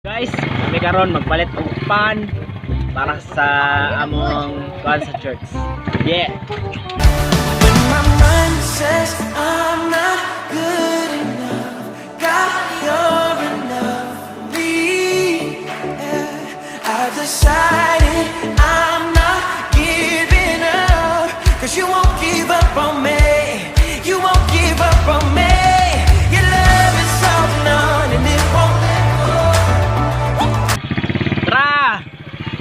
Guys, kami karon magpalit og pan para sa among kuan sa church. Yeah. When my mind says I'm not good enough, God, you're enough for me. Yeah. I've decided I'm not giving up, 'cause you won't give up on me. You won't give up on me. Your love is holding on and it won't let go. Tara!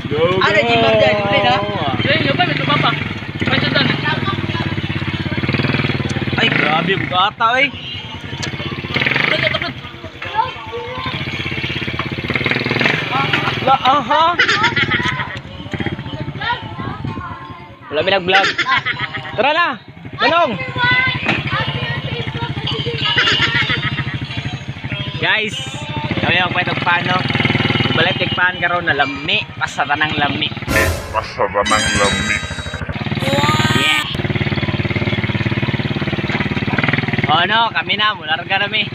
Go, go! Ano yung bagay? Ulit ha? Ay, grabe yung gata eh. Aha! Wala may nag-vlog. Tara na! Manong! Guys, kami ang pwede pan, no? Balik pan karon na lami, pasara ng lami. Pasara ng lami. Yeah. Oh no, kami na, mularga kami.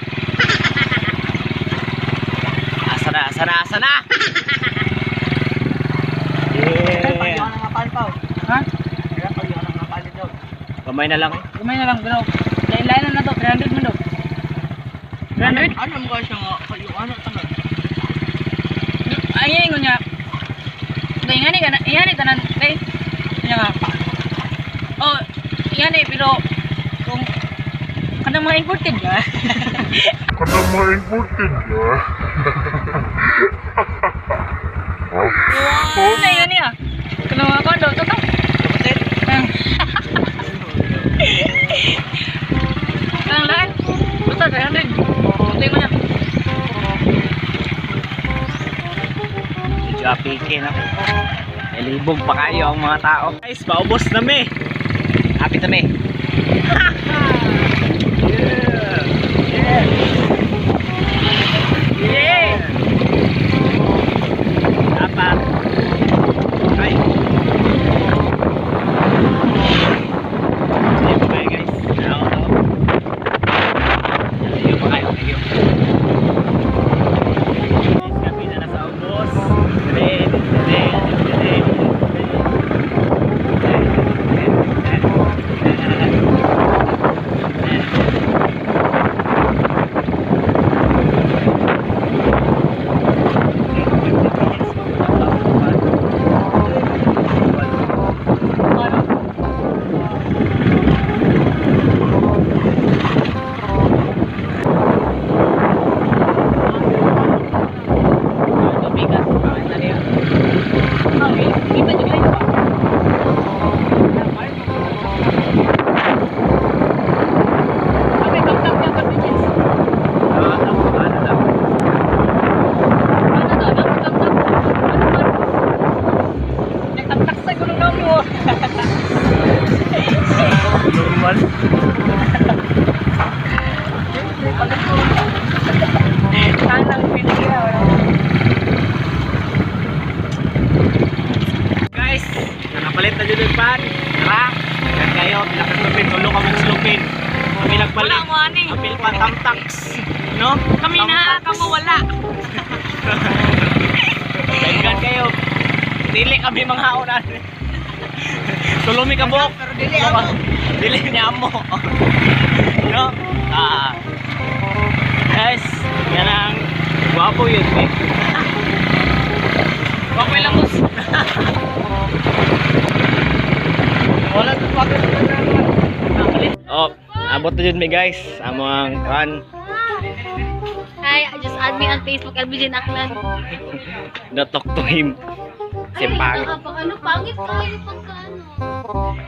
Asa na, asa na, asa na. Yeah. Kamay na lang eh. Kumay na lang, bro. Lain-lain na to, 300 mo daw. 300? Ano mo siya nga, kayo ano tanong? Ay, ingon niya. Ingani ka na, kay. Kanya nga. Oh, ingani, pero kung kanang mga imported ka. Kada mga imported ka. Ano ingani ah? Kanang mga kondo, ito ka. Kapatid? Kanang lahat. Basta 300. Ito mo niya. Medyo apike na. Ilibog pa kayo ang mga tao. Guys, paubos na me. Happy na me. Yeah. Yeah. Dapat. Ay. Ayun pa kayo guys. Ayun pa kayo. Ayun. Guys, kami na nasa ubos. Red. Guys, nakapalit na dito yung pan. Tara, yan kayo, pinakaslupin, tulo kami slupin. Kami nagpalit. Wala mo ani. Apil pa tamtax. No? Kami na, kamo wala. Kailan kayo. Dili kami mga haunan. Tulumi ka buhok. Pero dili amo. Dili niya amo. No? Guys, yan ang guwapo yun. Wag may lamos. Wala sa pagod. Oh, abot na yun guys. Amang kan. Hi, just add me on Facebook, LBJ Naklan. Don't talk to him. Si Pang. Ano, pangit tayo pagka ano.